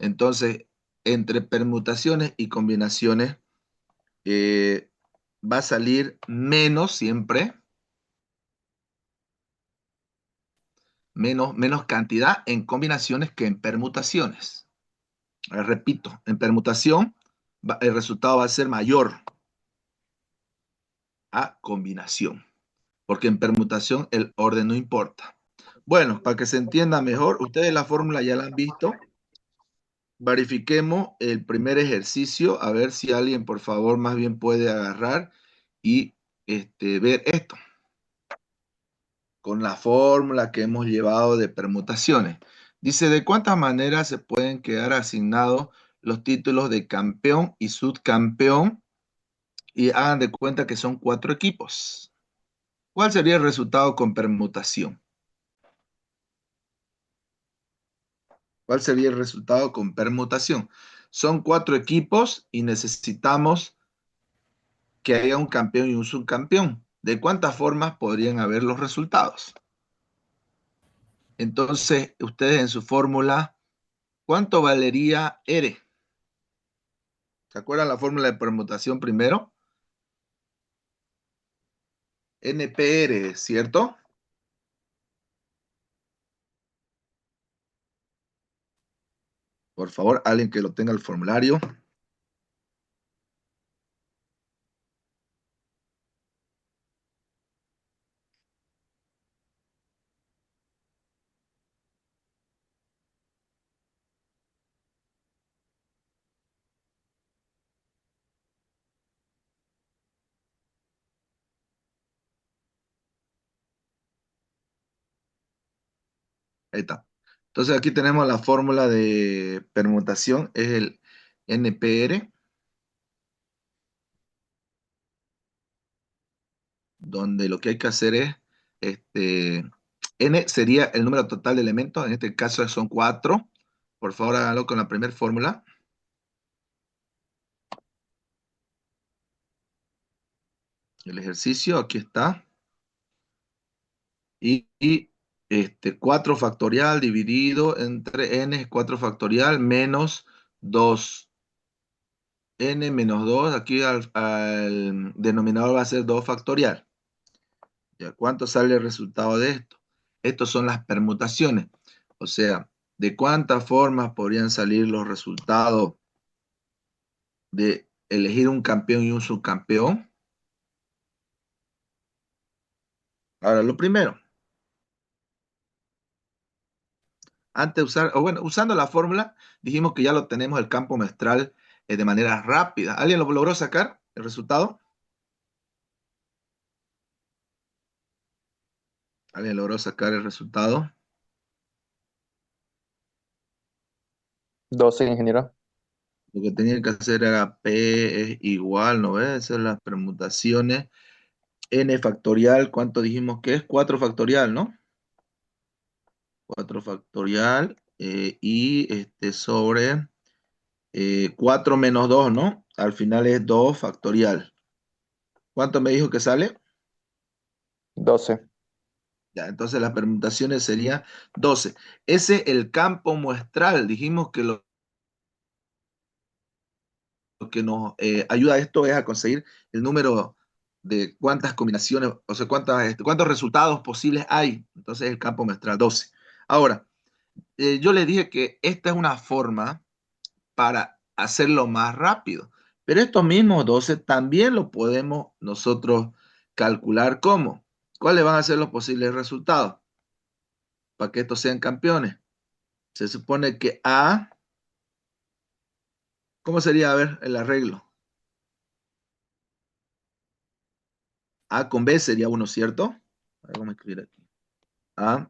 Entonces, entre permutaciones y combinaciones, va a salir menos siempre, menos cantidad en combinaciones que en permutaciones. Repito, en permutación el resultado va a ser mayor a combinación, porque en permutación el orden no importa. Bueno, para que se entienda mejor, ustedes la fórmula ya la han visto. Verifiquemos el primer ejercicio, a ver si alguien, por favor, más bien puede agarrar y ver esto con la fórmula que hemos llevado de permutaciones. Dice, ¿de cuántas maneras se pueden quedar asignados los títulos de campeón y subcampeón? Y hagan de cuenta que son 4 equipos. ¿Cuál sería el resultado con permutación? ¿Cuál sería el resultado con permutación? Son 4 equipos y necesitamos que haya un campeón y un subcampeón. ¿De cuántas formas podrían haber los resultados? Entonces, ustedes en su fórmula, ¿cuánto valería R? ¿Se acuerdan la fórmula de permutación primero? NPR, ¿cierto? Por favor, alguien que lo tenga el formulario. Ahí está. Entonces aquí tenemos la fórmula de permutación, es el NPR, donde lo que hay que hacer es, N sería el número total de elementos, en este caso son 4. Por favor, háganlo con la primera fórmula. El ejercicio, aquí está. Y 4 factorial dividido entre n es 4 factorial menos 2. N menos 2, aquí al denominador va a ser 2 factorial. ¿Ya? ¿Cuánto sale el resultado de esto? Estos son las permutaciones. O sea, ¿de cuántas formas podrían salir los resultados de elegir un campeón y un subcampeón? Ahora, lo primero, antes de usar, o bueno, usando la fórmula, dijimos que ya lo tenemos el campo muestral de manera rápida. ¿Alguien lo logró sacar el resultado? ¿Alguien logró sacar el resultado? 12, ingeniero. Lo que tenían que hacer era P es igual, ¿no ves? Esas son las permutaciones. N factorial, ¿cuánto dijimos que es? 4 factorial, ¿no? 4 factorial y sobre 4 menos 2, ¿no? Al final es 2 factorial. ¿Cuánto me dijo que sale? 12. Ya, entonces las permutaciones serían 12. Ese el campo muestral. Dijimos que lo que nos ayuda a esto es a conseguir el número de cuántas combinaciones, o sea, cuántos resultados posibles hay. Entonces el campo muestral 12. Ahora, yo le dije que esta es una forma para hacerlo más rápido, pero estos mismos 12 también lo podemos nosotros calcular como. ¿Cuáles van a ser los posibles resultados para que estos sean campeones? Se supone que A, ¿cómo sería? A ver, el arreglo. A con B sería 1, ¿cierto? A ver, vamos a escribir aquí. A,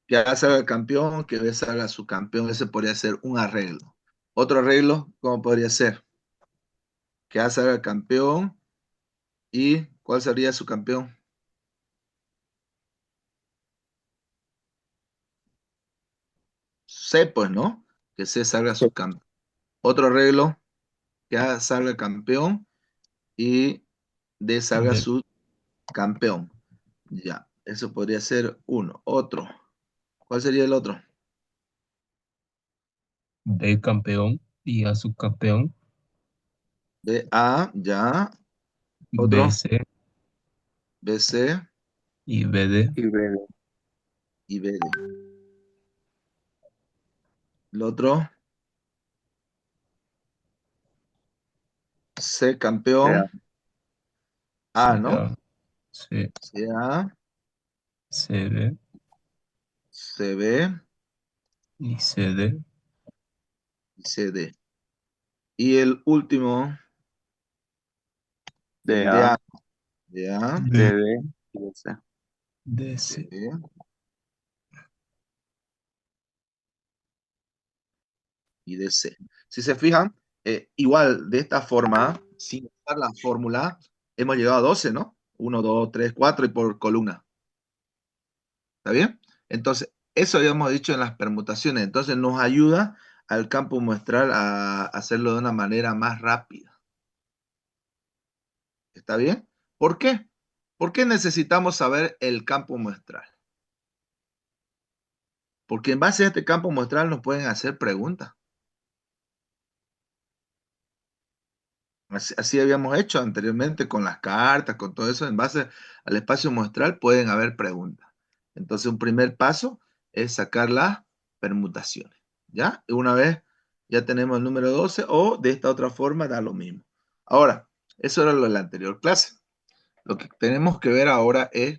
que A salga campeón, que B salga su campeón. Ese podría ser un arreglo. Otro arreglo, ¿cómo podría ser? Que A salga campeón y ¿cuál sería su campeón? C, pues, ¿no? Que C salga Sí. su campeón. Otro arreglo, que A salga campeón y D salga su campeón. Ya, eso podría ser uno. Otro. ¿Cuál sería el otro? B campeón y A subcampeón. B, A, ya. B Otro, C B, C y B D. Y B. y B, D. El otro, C, Sea. campeón. A, C ¿no? A C C, A, C B C, B y C D. y C, D. Y el último, De el de A. A, De A, de D B y de C. D de C. B y de C. Si se fijan, igual de esta forma, sin usar la fórmula, hemos llegado a 12, ¿no? Uno, 2, 3, 4 y por columna. ¿Está bien? Entonces, eso habíamos dicho en las permutaciones. Entonces, nos ayuda al campo muestral a hacerlo de una manera más rápida. ¿Está bien? ¿Por qué? ¿Por qué necesitamos saber el campo muestral? Porque en base a este campo muestral nos pueden hacer preguntas. Así habíamos hecho anteriormente con las cartas, con todo eso. En base al espacio muestral pueden haber preguntas. Entonces, un primer paso es sacar las permutaciones. ¿Ya? Y una vez ya tenemos el número 12 o de esta otra forma da lo mismo. Ahora, eso era lo de la anterior clase. Lo que tenemos que ver ahora es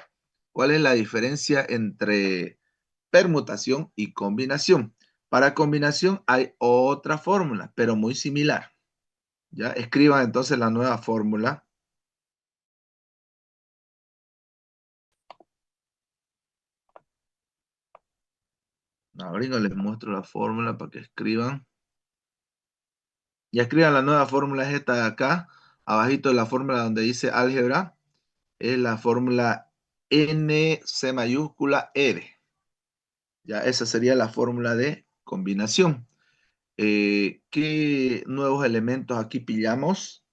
cuál es la diferencia entre permutación y combinación. Para combinación hay otra fórmula, pero muy similar. ¿Ya? Escriban entonces la nueva fórmula. Ahorita les muestro la fórmula para que escriban. Ya escriban la nueva fórmula, es esta de acá. Abajito de la fórmula donde dice álgebra, es la fórmula N C mayúscula R. Ya esa sería la fórmula de combinación. ¿Qué nuevos elementos aquí pillamos?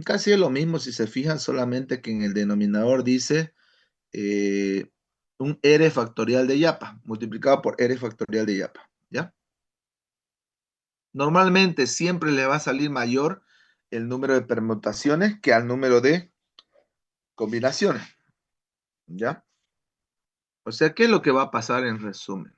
Casi es lo mismo si se fijan, solamente que en el denominador dice eh, un R factorial de yapa, multiplicado por R factorial de yapa, ¿ya? Normalmente siempre le va a salir mayor el número de permutaciones que al número de combinaciones, ¿ya? O sea, ¿qué es lo que va a pasar en resumen?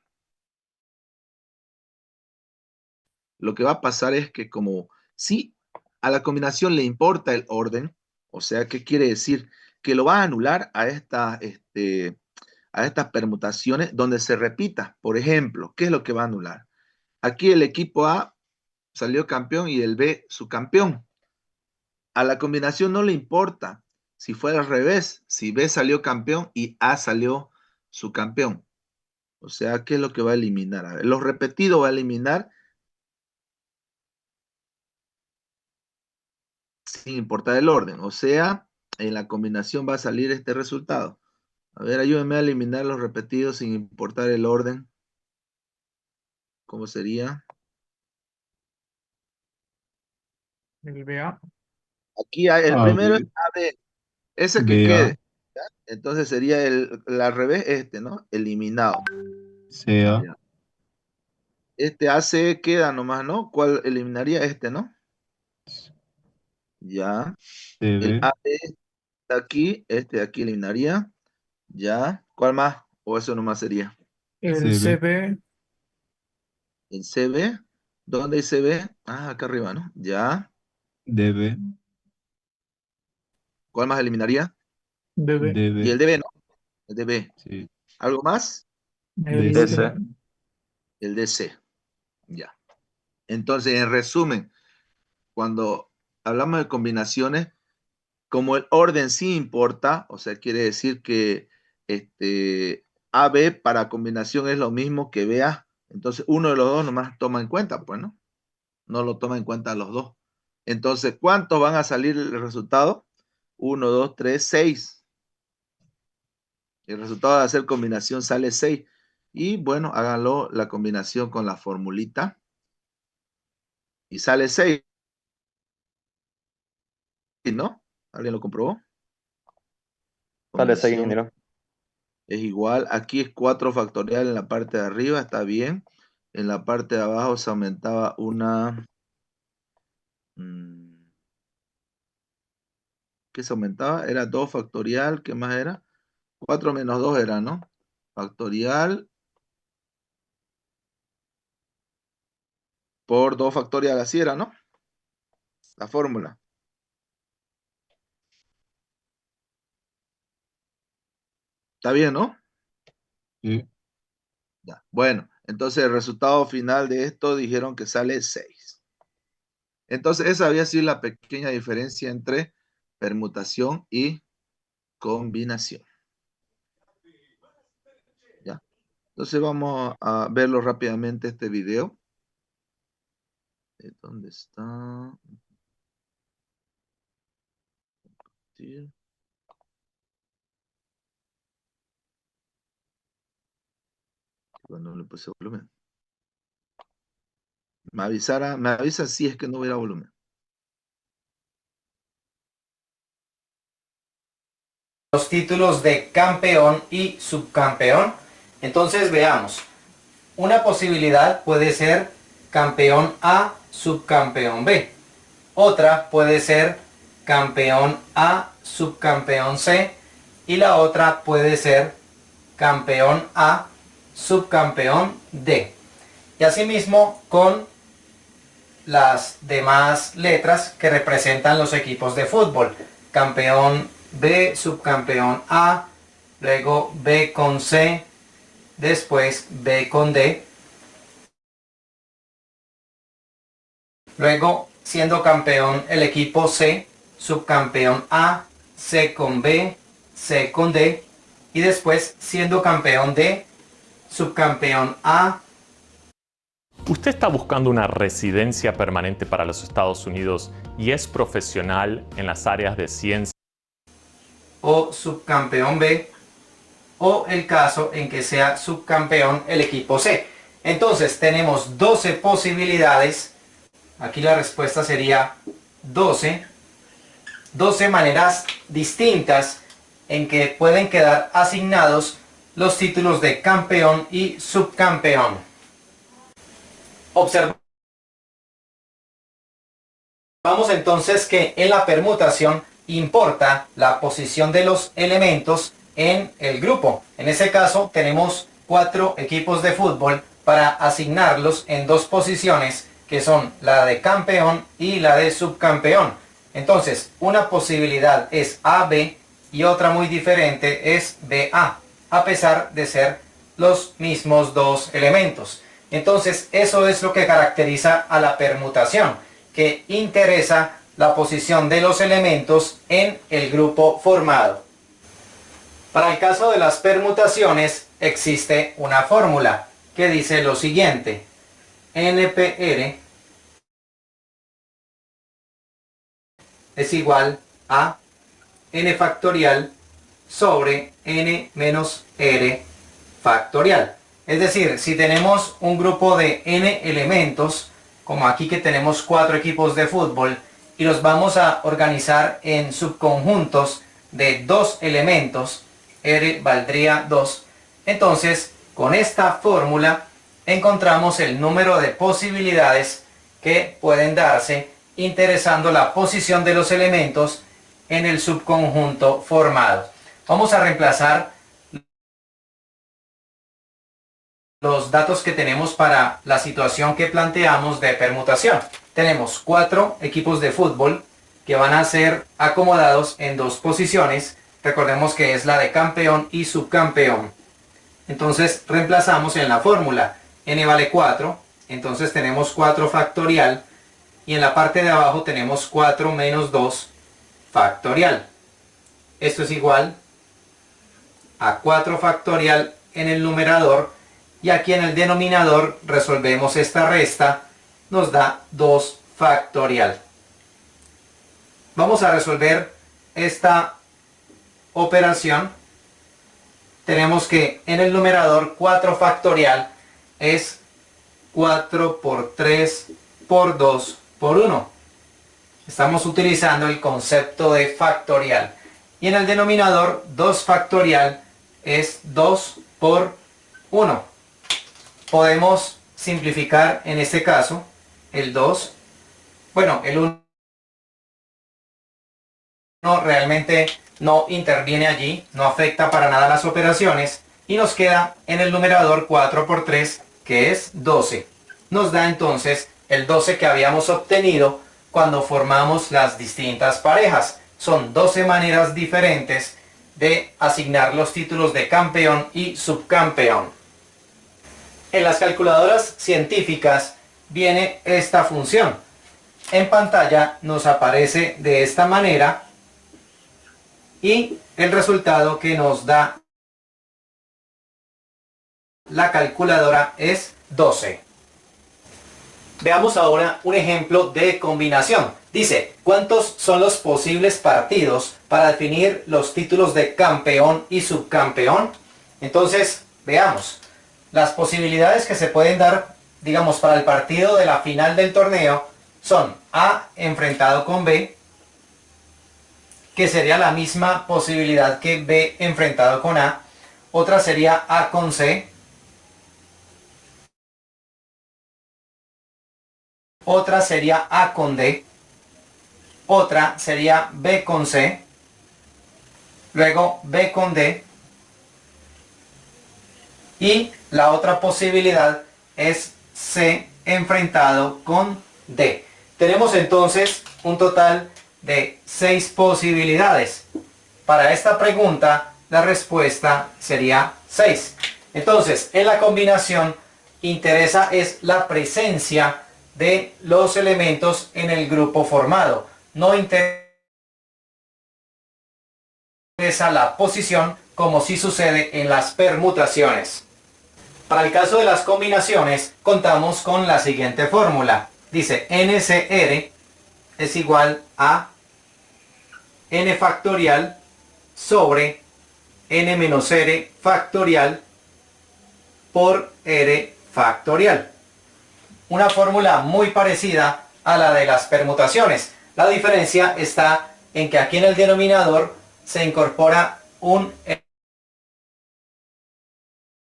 Lo que va a pasar es que como si a la combinación le importa el orden, o sea, ¿qué quiere decir? Que lo va a anular a estas permutaciones donde se repita. Por ejemplo, ¿qué es lo que va a anular? Aquí el equipo A salió campeón y el B subcampeón. A la combinación no le importa si fue al revés, si B salió campeón y A salió subcampeón. O sea, ¿qué es lo que va a eliminar? A ver, los repetidos va a eliminar sin importar el orden. O sea, en la combinación va a salir este resultado. A ver, ayúdenme a eliminar los repetidos sin importar el orden. ¿Cómo sería? El BA. Aquí el A primero es B AB, ese que B A quede. ¿Ya? Entonces sería el al revés este, ¿no? Eliminado. C A Ya. Este AC queda nomás, ¿no? ¿Cuál eliminaría este, no? Ya. C El B AB está aquí, este de aquí eliminaría. Ya. ¿Cuál más? O eso nomás sería. El C B CB. El CB. ¿Dónde hay CB? Ah, acá arriba, ¿no? Ya. D B ¿Cuál más eliminaría? DB. D Y B el DB, ¿no? El DB. sí, ¿Algo más? D El, C DC. eh, El DC. Ya. Entonces, en resumen, cuando hablamos de combinaciones, como el orden sí importa, o sea, quiere decir que AB para combinación es lo mismo que BA. Entonces, uno de los dos nomás toma en cuenta, pues, ¿no? No lo toma en cuenta los dos. Entonces, ¿cuántos van a salir el resultado? Uno, dos, tres, seis. El resultado de hacer combinación sale 6. Y bueno, háganlo la combinación con la formulita y sale 6, ¿no? ¿Alguien lo comprobó? Sale 6, Combinación ingeniero. es igual. Aquí es 4 factorial en la parte de arriba, está bien. En la parte de abajo se aumentaba una... ¿qué se aumentaba? Era 2 factorial, ¿qué más era? 4 menos 2 era, ¿no? Factorial por 2 factorial, así era, ¿no? La fórmula. ¿Está bien, no? Sí. Ya. Bueno, entonces el resultado final de esto dijeron que sale 6. Entonces esa había sido la pequeña diferencia entre permutación y combinación. ¿Ya? Entonces vamos a verlo rápidamente este video. ¿Dónde está? Sí. Bueno, le puse volumen. Me avisa si es que no hubiera volumen. Los títulos de campeón y subcampeón. Entonces veamos. Una posibilidad puede ser campeón A, subcampeón B. Otra puede ser campeón A, subcampeón C. Y la otra puede ser campeón A, subcampeón D. Y asimismo con las demás letras que representan los equipos de fútbol. Campeón B, subcampeón A, luego B con C, después B con D. Luego, siendo campeón el equipo C, subcampeón A, C con B, C con D. Y después, siendo campeón D, subcampeón A. ¿Usted está buscando una residencia permanente para los Estados Unidos y es profesional en las áreas de ciencia O subcampeón B, o el caso en que sea subcampeón el equipo C? Entonces tenemos 12 posibilidades. Aquí la respuesta sería 12 maneras distintas en que pueden quedar asignados los títulos de campeón y subcampeón. Observamos entonces que en la permutación importa la posición de los elementos en el grupo. En este caso tenemos 4 equipos de fútbol para asignarlos en 2 posiciones, que son la de campeón y la de subcampeón. Entonces, una posibilidad es AB y otra muy diferente es BA, a pesar de ser los mismos 2 elementos. Entonces, eso es lo que caracteriza a la permutación, que interesa la posición de los elementos en el grupo formado. Para el caso de las permutaciones, existe una fórmula que dice lo siguiente: NPR es igual a n factorial sobre n menos r factorial. Es decir, si tenemos un grupo de n elementos, como aquí que tenemos 4 equipos de fútbol, y los vamos a organizar en subconjuntos de 2 elementos, r valdría 2, entonces con esta fórmula encontramos el número de posibilidades que pueden darse interesando la posición de los elementos en el subconjunto formado. Vamos a reemplazar los datos que tenemos para la situación que planteamos de permutación. Tenemos 4 equipos de fútbol que van a ser acomodados en 2 posiciones. Recordemos que es la de campeón y subcampeón. Entonces reemplazamos en la fórmula. N vale 4, entonces tenemos 4 factorial. Y en la parte de abajo tenemos 4 menos 2 factorial. Esto es igual a 4 factorial en el numerador. Y aquí en el denominador resolvemos esta resta, nos da 2 factorial. Vamos a resolver esta operación. Tenemos que en el numerador 4 factorial es 4 por 3 por 2 por 1. Estamos utilizando el concepto de factorial. Y en el denominador 2 factorial es 2 por 1. Podemos simplificar en este caso el 2. Bueno, el 1 realmente no interviene allí, no afecta para nada las operaciones. Y nos queda en el numerador 4 por 3, que es 12. Nos da entonces el 12 que habíamos obtenido cuando formamos las distintas parejas. Son 12 maneras diferentes de asignar los títulos de campeón y subcampeón. En las calculadoras científicas viene esta función. En pantalla nos aparece de esta manera y el resultado que nos da la calculadora es 12. Veamos ahora un ejemplo de combinación. Dice, ¿cuántos son los posibles partidos para definir los títulos de campeón y subcampeón? Entonces, veamos. Las posibilidades que se pueden dar, digamos, para el partido de la final del torneo son A enfrentado con B, que sería la misma posibilidad que B enfrentado con A. Otra sería A con C. Otra sería A con D. Otra sería B con C. Luego B con D. Y la otra posibilidad es C enfrentado con D. Tenemos entonces un total de 6 posibilidades. Para esta pregunta la respuesta sería 6. Entonces, en la combinación interesa es la presencia de los elementos en el grupo formado. No interesa la posición como sí sucede en las permutaciones. Para el caso de las combinaciones contamos con la siguiente fórmula. Dice NCR es igual a n factorial sobre n menos r factorial por r factorial. Una fórmula muy parecida a la de las permutaciones. La diferencia está en que aquí en el denominador se incorpora un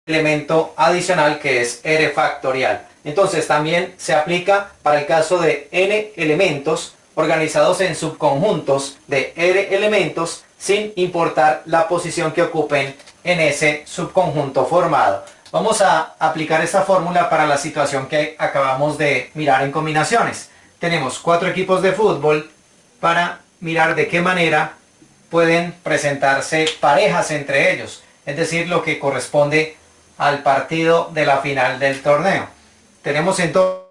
elemento adicional que es r factorial. Entonces también se aplica para el caso de n elementos organizados en subconjuntos de r elementos sin importar la posición que ocupen en ese subconjunto formado. Vamos a aplicar esta fórmula para la situación que acabamos de mirar en combinaciones. Tenemos 4 equipos de fútbol para mirar de qué manera pueden presentarse parejas entre ellos, es decir, lo que corresponde al partido de la final del torneo. Tenemos entonces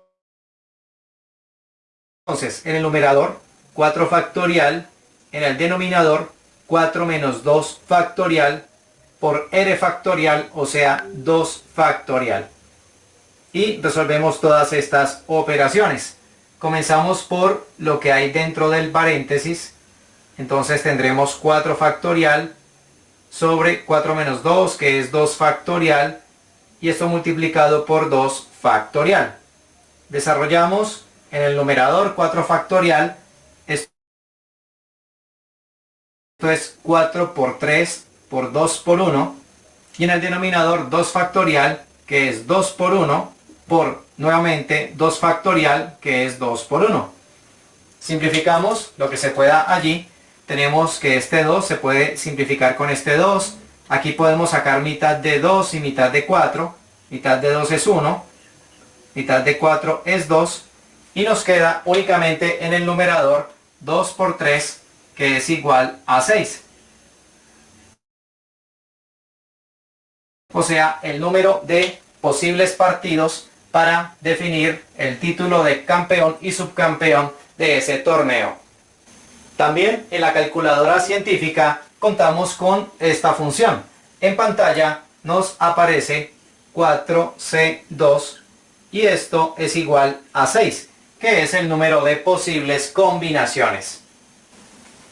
en el numerador 4 factorial, en el denominador 4 menos 2 factorial por r factorial, o sea 2 factorial. Y resolvemos todas estas operaciones. Comenzamos por lo que hay dentro del paréntesis. Entonces tendremos 4 factorial sobre 4 menos 2, que es 2 factorial, y esto multiplicado por 2 factorial. Desarrollamos en el numerador 4 factorial, esto es 4 por 3 por 2 por 1, y en el denominador 2 factorial, que es 2 por 1, por nuevamente 2 factorial, que es 2 por 1. Simplificamos lo que se pueda allí. Tenemos que este 2 se puede simplificar con este 2. Aquí podemos sacar mitad de 2 y mitad de 4. Mitad de 2 es 1. Mitad de 4 es 2. Y nos queda únicamente en el numerador 2 por 3, que es igual a 6. O sea, el número de posibles partidos para definir el título de campeón y subcampeón de ese torneo. También en la calculadora científica contamos con esta función. En pantalla nos aparece 4C2 y esto es igual a 6, que es el número de posibles combinaciones.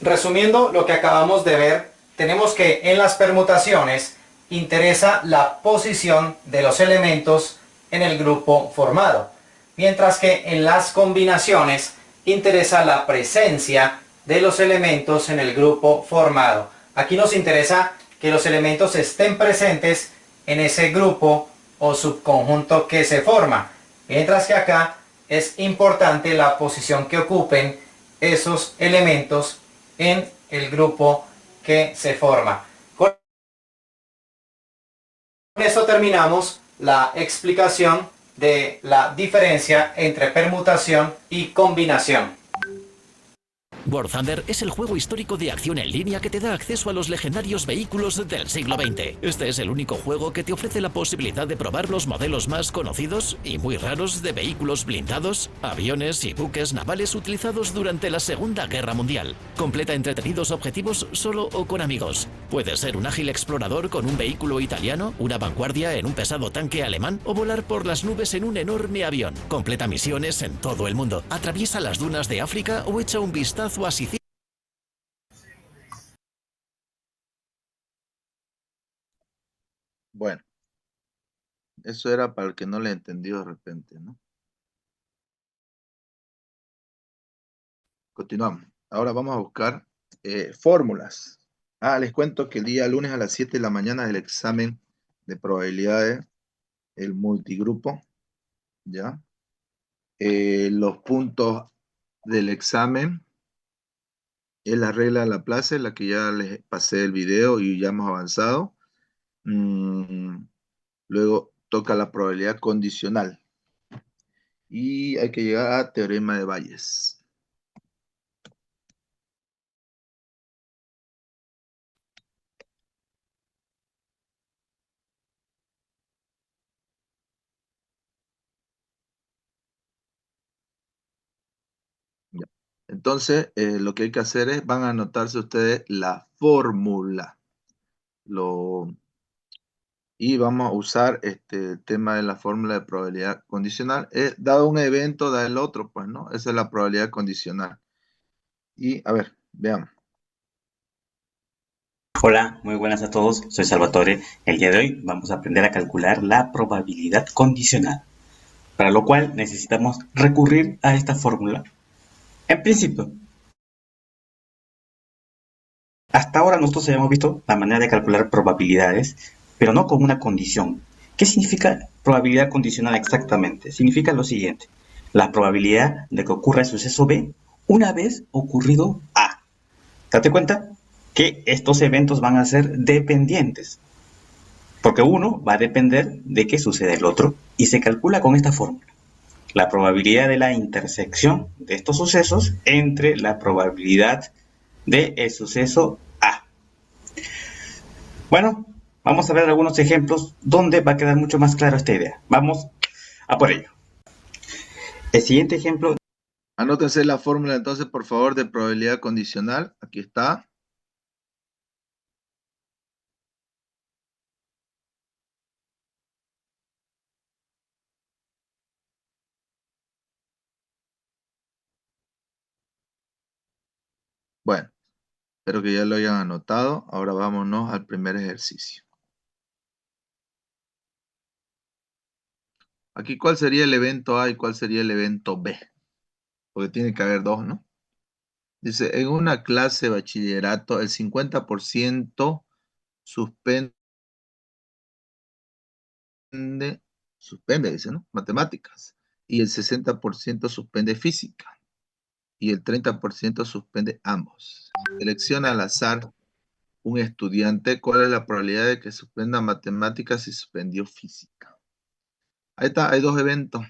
Resumiendo lo que acabamos de ver, tenemos que en las permutaciones interesa la posición de los elementos en el grupo formado, mientras que en las combinaciones interesa la presencia de los elementos en el grupo formado. Aquí nos interesa que los elementos estén presentes en ese grupo o subconjunto que se forma. Mientras que acá es importante la posición que ocupen esos elementos en el grupo que se forma. Con eso terminamos la explicación de la diferencia entre permutación y combinación. War Thunder es el juego histórico de acción en línea que te da acceso a los legendarios vehículos del siglo XX. Este es el único juego que te ofrece la posibilidad de probar los modelos más conocidos y muy raros de vehículos blindados, aviones y buques navales utilizados durante la Segunda Guerra Mundial. Completa entretenidos objetivos solo o con amigos. Puedes ser un ágil explorador con un vehículo italiano, una vanguardia en un pesado tanque alemán o volar por las nubes en un enorme avión. Completa misiones en todo el mundo. Atraviesa las dunas de África o echa un vistazo a Sicilia. Bueno, eso era para el que no le entendió de repente, ¿no? Continuamos. Ahora vamos a buscar fórmulas. Les cuento que el día lunes a las 7 de la mañana es el examen de probabilidades, el multigrupo, ¿ya? Los puntos del examen es la regla de Laplace, la que ya les pasé el video y ya hemos avanzado. Luego toca la probabilidad condicional. Y hay que llegar a teorema de Bayes. Ya. Entonces, lo que hay que hacer es, van a anotarse ustedes la fórmula. Y vamos a usar este tema de la fórmula de probabilidad condicional. Dado un evento, da el otro, pues, ¿no? Esa es la probabilidad condicional. Y, a ver, veamos. Hola, muy buenas a todos, soy Salvatore. El día de hoy vamos a aprender a calcular la probabilidad condicional, para lo cual necesitamos recurrir a esta fórmula. En principio, hasta ahora nosotros habíamos visto la manera de calcular probabilidades, pero no con una condición. ¿Qué significa probabilidad condicional exactamente? Significa lo siguiente: la probabilidad de que ocurra el suceso B una vez ocurrido A. Date cuenta que estos eventos van a ser dependientes, porque uno va a depender de qué sucede el otro, y se calcula con esta fórmula: la probabilidad de la intersección de estos sucesos entre la probabilidad del suceso A. Bueno, vamos a ver algunos ejemplos donde va a quedar mucho más clara esta idea. Vamos a por ello. El siguiente ejemplo. Anótense la fórmula entonces, por favor, de probabilidad condicional. Aquí está. Bueno, espero que ya lo hayan anotado. Ahora vámonos al primer ejercicio. Aquí, ¿cuál sería el evento A y cuál sería el evento B? Porque tiene que haber dos, ¿no? Dice, en una clase de bachillerato, el 50% suspende, dice, ¿no? Matemáticas. Y el 60% suspende física. Y el 30% suspende ambos. Selecciona al azar un estudiante. ¿Cuál es la probabilidad de que suspenda matemáticas y suspendió física? Ahí está, hay dos eventos.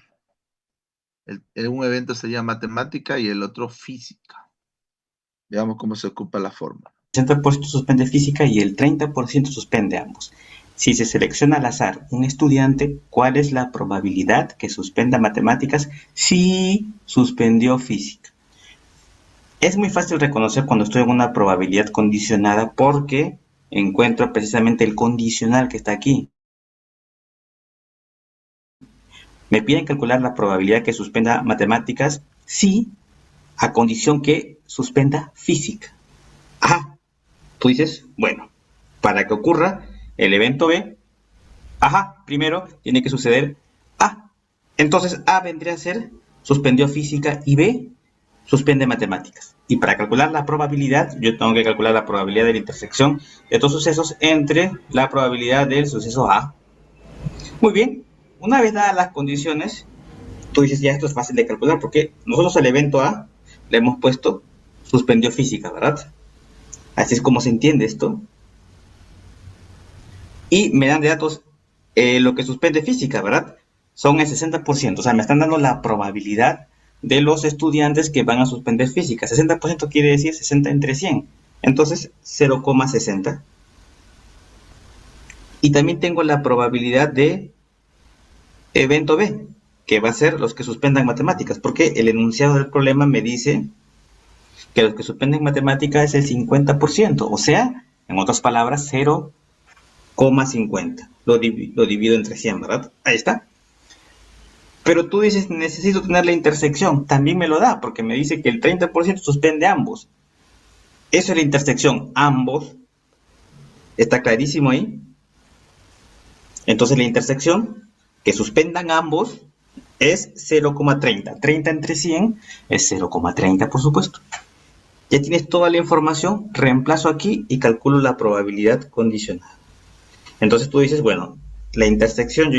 Un evento sería matemática y el otro física. Veamos cómo se ocupa la fórmula. El 60% suspende física y el 30% suspende ambos. Si se selecciona al azar un estudiante, ¿cuál es la probabilidad que suspenda matemáticas si suspendió física? Es muy fácil reconocer cuando estoy en una probabilidad condicionada porque encuentro precisamente el condicional que está aquí. Me piden calcular la probabilidad que suspenda matemáticas si a condición que suspenda física. Ajá, tú dices, bueno, para que ocurra el evento B, primero tiene que suceder A. Entonces A vendría a ser suspendió física y B suspende matemáticas. Y para calcular la probabilidad, yo tengo que calcular la probabilidad de la intersección de estos sucesos entre la probabilidad del suceso A. Muy bien, una vez dadas las condiciones, tú dices, ya esto es fácil de calcular, porque nosotros al evento A le hemos puesto suspendió física, ¿verdad? Así es como se entiende esto. Y me dan de datos lo que suspende física, ¿verdad? Son el 60%, o sea, me están dando la probabilidad de los estudiantes que van a suspender física. 60% quiere decir 60 entre 100. Entonces, 0,60. Y también tengo la probabilidad de evento B, que va a ser los que suspendan matemáticas, porque el enunciado del problema me dice que los que suspenden matemáticas es el 50%, o sea, en otras palabras, 0,50. Lo divido entre 100, ¿verdad? Ahí está. Pero tú dices, necesito tener la intersección. También me lo da, porque me dice que el 30% suspende ambos. Eso es la intersección, ambos. ¿Está clarísimo ahí? Entonces la intersección, que suspendan ambos, es 0,30. 30 entre 100 es 0,30, por supuesto. Ya tienes toda la información, reemplazo aquí y calculo la probabilidad condicional. Entonces tú dices, bueno, la intersección yo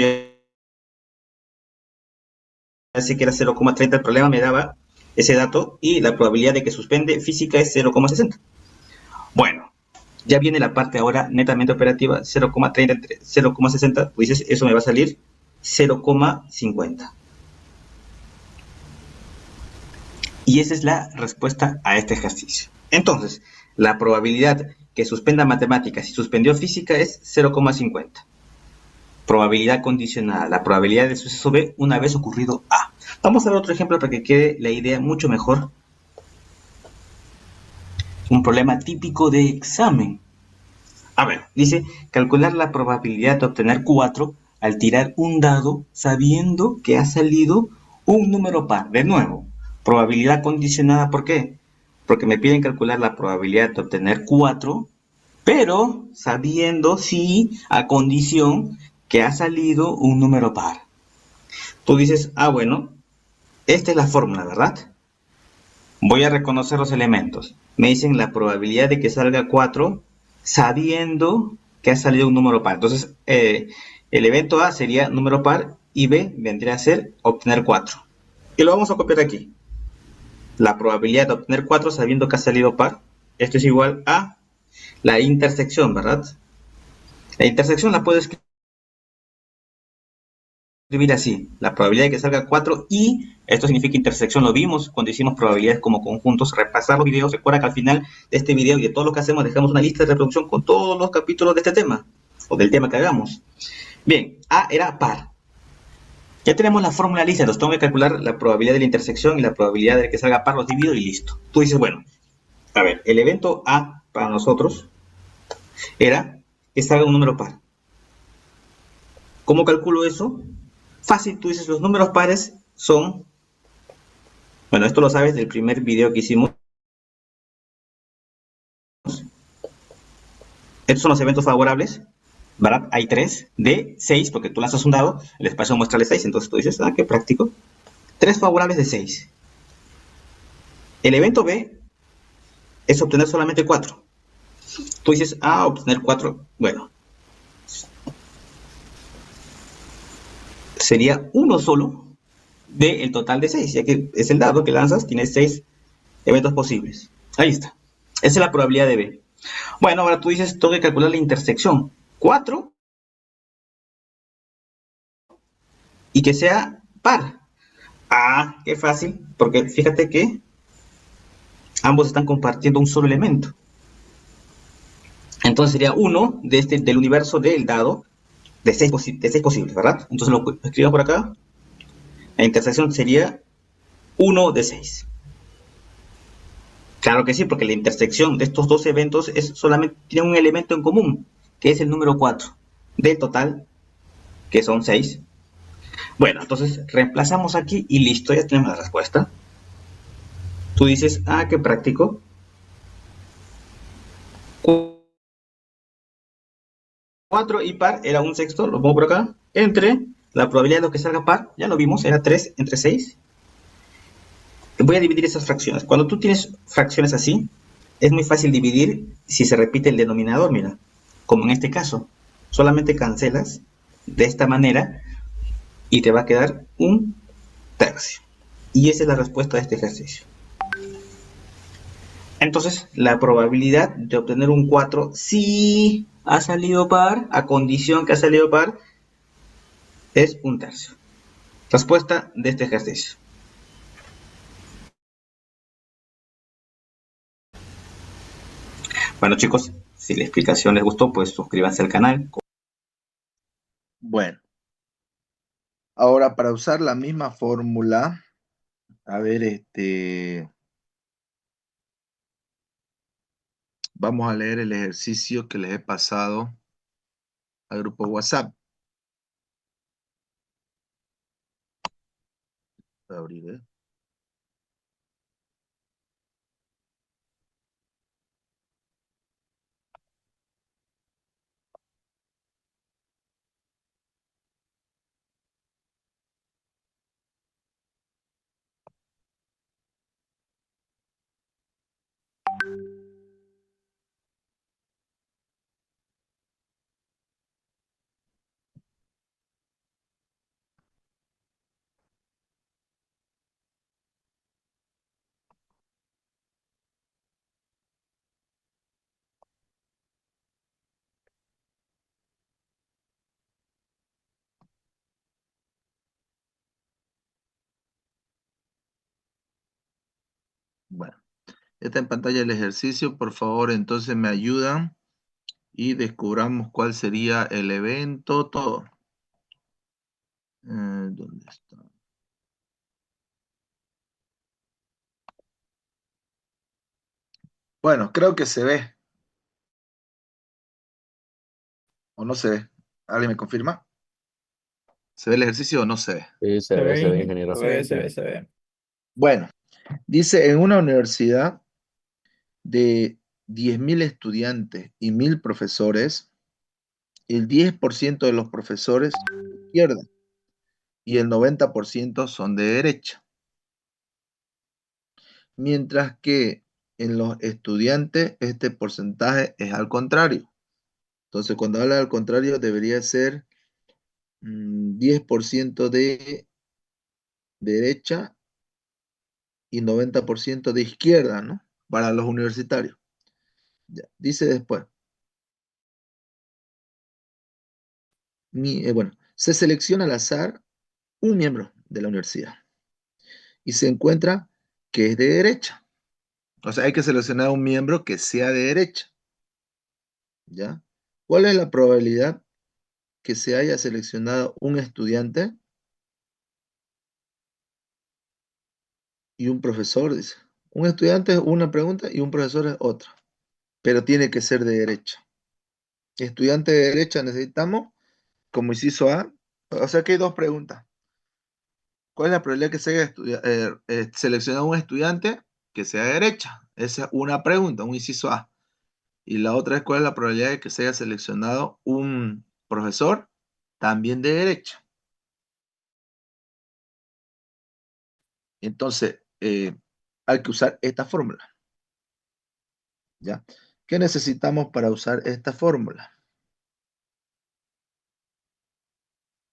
ya sé que era 0,30, el problema me daba ese dato y la probabilidad de que suspende física es 0,60. Bueno, ya viene la parte ahora netamente operativa, 0,30 entre 0,60, pues dices, eso me va a salir 0,50. Y esa es la respuesta a este ejercicio. Entonces, la probabilidad que suspenda matemáticas y suspendió física es 0,50. Probabilidad condicionada, la probabilidad de suceso B una vez ocurrido A. Vamos a ver otro ejemplo para que quede la idea mucho mejor. Un problema típico de examen. A ver, dice, calcular la probabilidad de obtener 4 al tirar un dado sabiendo que ha salido un número par. De nuevo, probabilidad condicionada, ¿por qué? Porque me piden calcular la probabilidad de obtener 4, pero sabiendo si a condición que ha salido un número par. Tú dices, ah, bueno, esta es la fórmula, ¿verdad? Voy a reconocer los elementos. Me dicen la probabilidad de que salga 4 sabiendo que ha salido un número par. Entonces, el evento A sería número par y B vendría a ser obtener 4. Y lo vamos a copiar aquí. La probabilidad de obtener 4 sabiendo que ha salido par. Esto es igual a la intersección, ¿verdad? La intersección la puedo escribir así. La probabilidad de que salga 4 y esto significa intersección. Lo vimos cuando hicimos probabilidades como conjuntos. Repasar los videos. Recuerda que al final de este video y de todo lo que hacemos dejamos una lista de reproducción con todos los capítulos de este tema o del tema que hagamos. Bien, A era par. Ya tenemos la fórmula lista, entonces tengo que calcular la probabilidad de la intersección y la probabilidad de que salga par, los divido y listo. Tú dices, bueno, a ver, el evento A para nosotros era que salga un número par. ¿Cómo calculo eso? Fácil, tú dices, los números pares son, bueno, esto lo sabes del primer video que hicimos. Estos son los eventos favorables, ¿verdad? Hay 3 de 6, porque tú lanzas un dado, el espacio muestra 6, entonces tú dices, ah, qué práctico. 3 favorables de 6. El evento B es obtener solamente 4. Tú dices, ah, obtener 4, bueno. Sería uno solo del total de 6, ya que es el dado que lanzas, tienes 6 eventos posibles. Ahí está. Esa es la probabilidad de B. Bueno, ahora tú dices, tengo que calcular la intersección. 4 y que sea par. Ah, qué fácil, porque fíjate que ambos están compartiendo un solo elemento. Entonces sería 1 del universo del dado de 6 posibles, ¿verdad? Entonces lo escribo por acá. La intersección sería 1 de 6. Claro que sí, porque la intersección de estos dos eventos solamente tiene un elemento en común, que es el número 4, del total, que son 6. Bueno, entonces reemplazamos aquí y listo, ya tenemos la respuesta. Tú dices, ah, qué práctico. 4 y par era un sexto, lo pongo por acá, entre la probabilidad de que salga par, ya lo vimos, era 3 entre 6. Voy a dividir esas fracciones. Cuando tú tienes fracciones así, es muy fácil dividir si se repite el denominador, mira, como en este caso. Solamente cancelas de esta manera y te va a quedar un tercio. Y esa es la respuesta de este ejercicio. Entonces, la probabilidad de obtener un 4 si ha salido par, a condición que ha salido par, es un tercio. Respuesta de este ejercicio. Bueno, chicos, si la explicación les gustó, pues suscríbanse al canal. Bueno, ahora para usar la misma fórmula, a ver, vamos a leer el ejercicio que les he pasado al grupo WhatsApp. Voy a abrir, ¿eh? Bueno, está en pantalla el ejercicio. Por favor, entonces me ayudan y descubramos cuál sería el evento, todo. ¿Dónde está? Bueno, creo que se ve. ¿O no se ve? ¿Alguien me confirma? ¿Se ve el ejercicio o no se ve? Sí, Se ve, se ve, ingeniero. se ve. Bueno, dice en una universidad de 10.000 estudiantes y 1.000 profesores, el 10% de los profesores son de izquierda y el 90% son de derecha. Mientras que en los estudiantes este porcentaje es al contrario. Entonces, cuando habla al contrario, debería ser 10% de derecha y 90% de izquierda, ¿no? Para los universitarios. Ya. Dice después, bueno, se selecciona al azar un miembro de la universidad y se encuentra que es de derecha. O sea, hay que seleccionar un miembro que sea de derecha. ¿Ya? ¿Cuál es la probabilidad que se haya seleccionado un estudiante y un profesor? Dice. Un estudiante es una pregunta y un profesor es otra, pero tiene que ser de derecha. Estudiante de derecha necesitamos, como inciso A, o sea que hay dos preguntas. ¿Cuál es la probabilidad que se haya seleccionado un estudiante que sea de derecha? Esa es una pregunta, un inciso A. Y la otra es cuál es la probabilidad de que se haya seleccionado un profesor también de derecha. Entonces, hay que usar esta fórmula. ¿Ya? ¿Qué necesitamos para usar esta fórmula?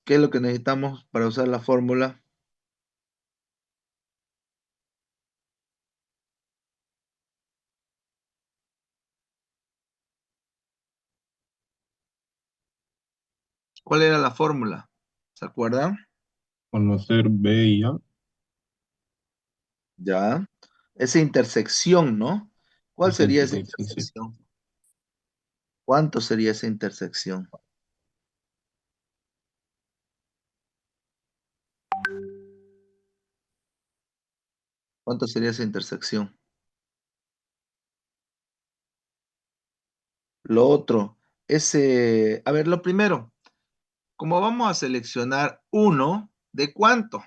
¿Qué es lo que necesitamos para usar la fórmula? ¿Cuál era la fórmula? ¿Se acuerdan? Conocer B y A. Ya. Esa intersección, ¿no? ¿Cuál Esa sería esa intersección, sí. intersección? ¿Cuánto sería esa intersección? ¿Cuánto sería esa intersección? Lo otro, a ver, lo primero, como vamos a seleccionar uno, ¿de cuánto?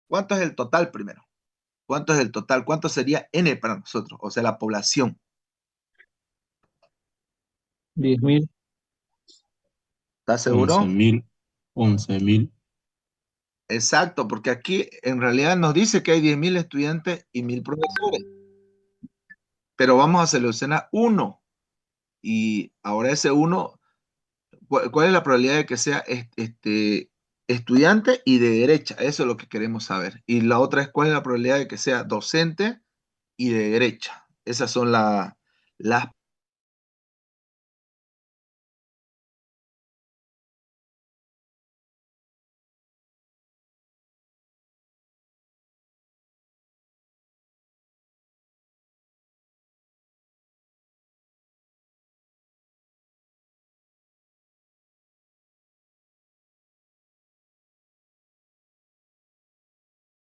¿Cuánto es el total primero? ¿Cuánto es el total? ¿Cuánto sería N para nosotros? O sea, la población. 10.000. ¿Estás seguro? 11.000. Exacto, porque aquí en realidad nos dice que hay 10.000 estudiantes y 1.000 profesores, pero vamos a seleccionar uno. Y ahora ese uno, ¿cuál es la probabilidad de que sea estudiante y de derecha? Eso es lo que queremos saber. Y la otra es cuál es la probabilidad de que sea docente y de derecha. Esas son las